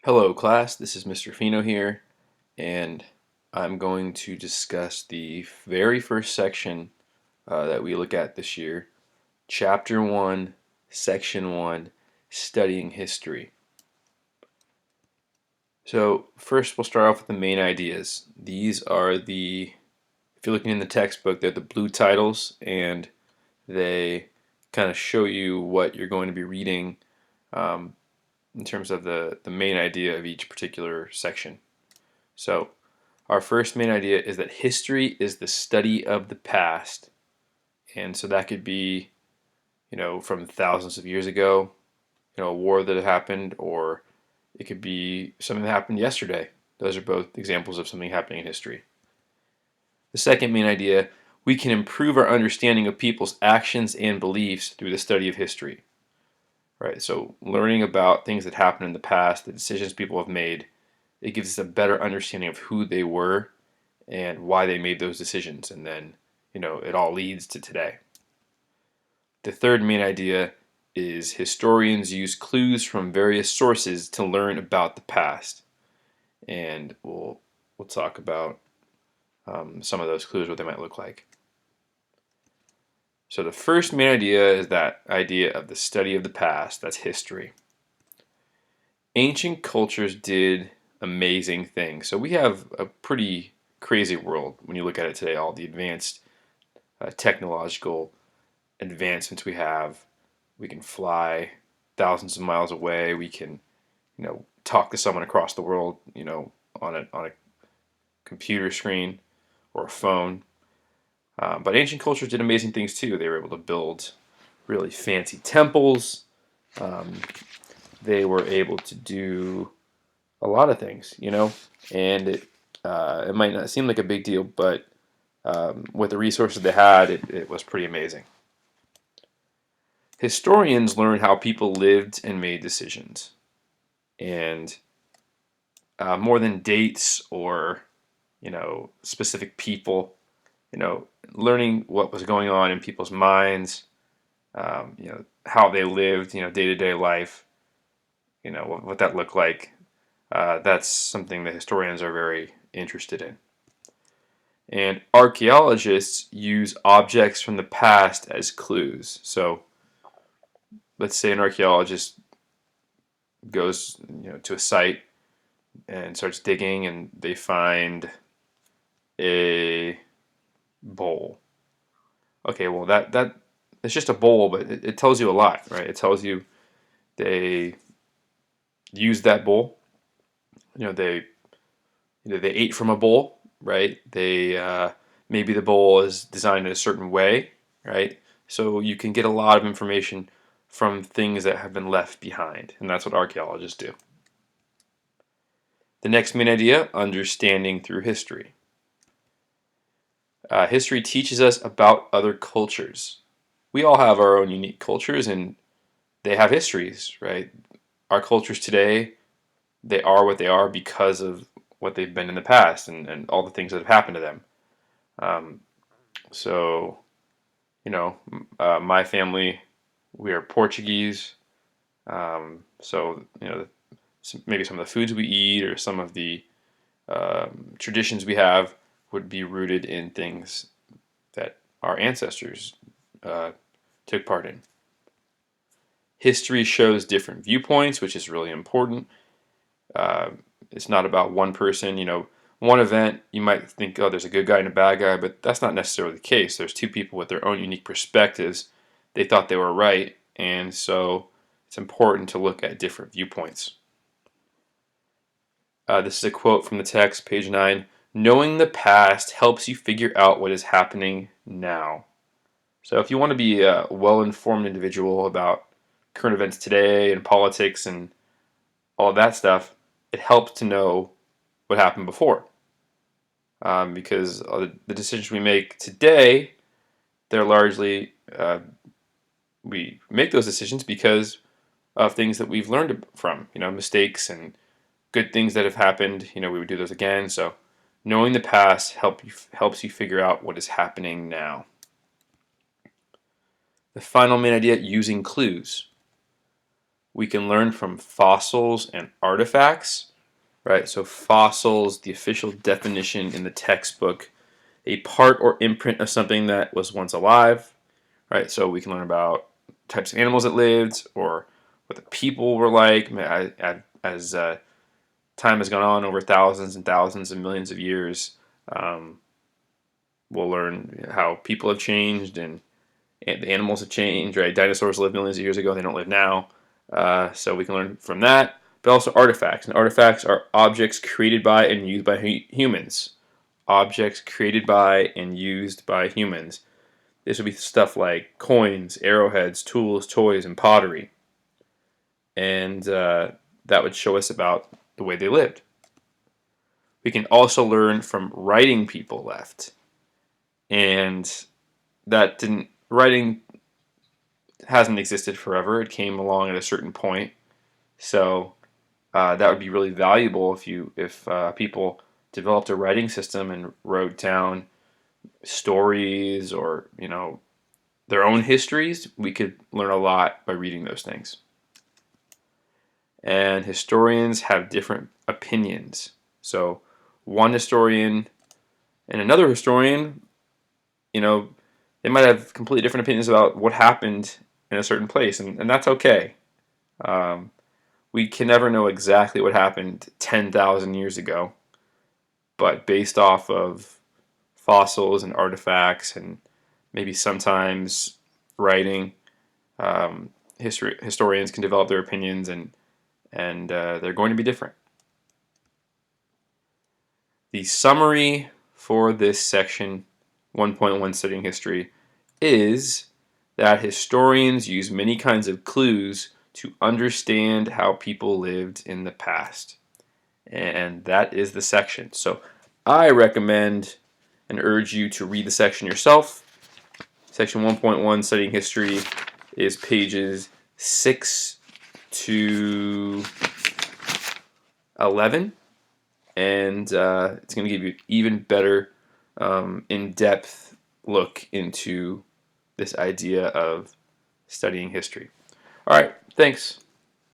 Hello class, this is Mr. Fino here, and I'm going to discuss the very first section that we look at this year, Chapter 1, Section 1, Studying History. So first we'll start off with the main ideas. These are if you're looking in the textbook, they're the blue titles, and they kind of show you what you're going to be reading um, in terms of the main idea of each particular section. So our first main idea is that history is the study of the past. And so that could be, from thousands of years ago, a war that happened, or it could be something that happened yesterday. Those are both examples of something happening in history. The second main idea, we can improve our understanding of people's actions and beliefs through the study of history. Right? So learning about things that happened in the past, the decisions people have made, it gives us a better understanding of who they were and why they made those decisions, and then it all leads to today. The third main idea is historians use clues from various sources to learn about the past, and we'll talk about some of those clues, what they might look like. So the first main idea is that idea of the study of the past. That's history. Ancient cultures did amazing things. So we have a pretty crazy world when you look at it today. All the advanced technological advancements we have. We can fly thousands of miles away. We can, talk to someone across the world, on a computer screen or a phone. But ancient cultures did amazing things too. They were able to build really fancy temples. They were able to do a lot of things, and it might not seem like a big deal, but with the resources they had, it was pretty amazing. Historians learn how people lived and made decisions, and more than dates or specific people, learning what was going on in people's minds, how they lived, day-to-day life, what that looked like. That's something that historians are very interested in. And archaeologists use objects from the past as clues. So let's say an archaeologist goes to a site and starts digging, and they find a bowl. Okay, well that it's just a bowl, but it tells you a lot, right? It tells you they used that bowl. They they ate from a bowl, right? They maybe the bowl is designed in a certain way, right? So you can get a lot of information from things that have been left behind, and that's what archaeologists do. The next main idea, understanding through history. History teaches us about other cultures. We all have our own unique cultures, and they have histories, right? Our cultures today, they are what they are because of what they've been in the past, and all the things that have happened to them. Um, so, my family, we are Portuguese. So, maybe some of the foods we eat or some of the traditions we have would be rooted in things that our ancestors uh, took part in. History shows different viewpoints, which is really important. Uh, it's not about one person. One event, you might think, oh, there's a good guy and a bad guy, but that's not necessarily the case. There's two people with their own unique perspectives. They thought they were right, and so it's important to look at different viewpoints. This is a quote from the text, page 9. Knowing the past helps you figure out what is happening now. So if you want to be a well-informed individual about current events today and politics and all of that stuff, it helps to know what happened before. Because the decisions we make today, they're largely, we make those decisions because of things that we've learned from, mistakes and good things that have happened. We would do those again. So knowing the past helps you figure out what is happening now. The final main idea, using clues. We can learn from fossils and artifacts, right? So fossils, the official definition in the textbook, a part or imprint of something that was once alive, right? So we can learn about types of animals that lived or what the people were like as time has gone on over thousands and thousands and millions of years. Um, we'll learn how people have changed and the animals have changed, right? Dinosaurs lived millions of years ago; they don't live now. So we can learn from that. But also artifacts, and artifacts are objects created by and used by humans. Objects created by and used by humans. This would be stuff like coins, arrowheads, tools, toys, and pottery. And that would show us about the way they lived. We can also learn from writing people left. And that didn't, writing hasn't existed forever. It came along at a certain point. So that would be really valuable if people developed a writing system and wrote down stories or their own histories. We could learn a lot by reading those things. And historians have different opinions. So one historian and another historian, they might have completely different opinions about what happened in a certain place, and that's okay. We can never know exactly what happened 10,000 years ago, but based off of fossils and artifacts and maybe sometimes writing, historians can develop their opinions, and they're going to be different. The summary for this section, 1.1 Studying History, is that historians use many kinds of clues to understand how people lived in the past. And that is the section. So I recommend and urge you to read the section yourself. Section 1.1 Studying History is pages 6 to 11. And it's going to give you an even better in-depth look into this idea of studying history. All right, thanks.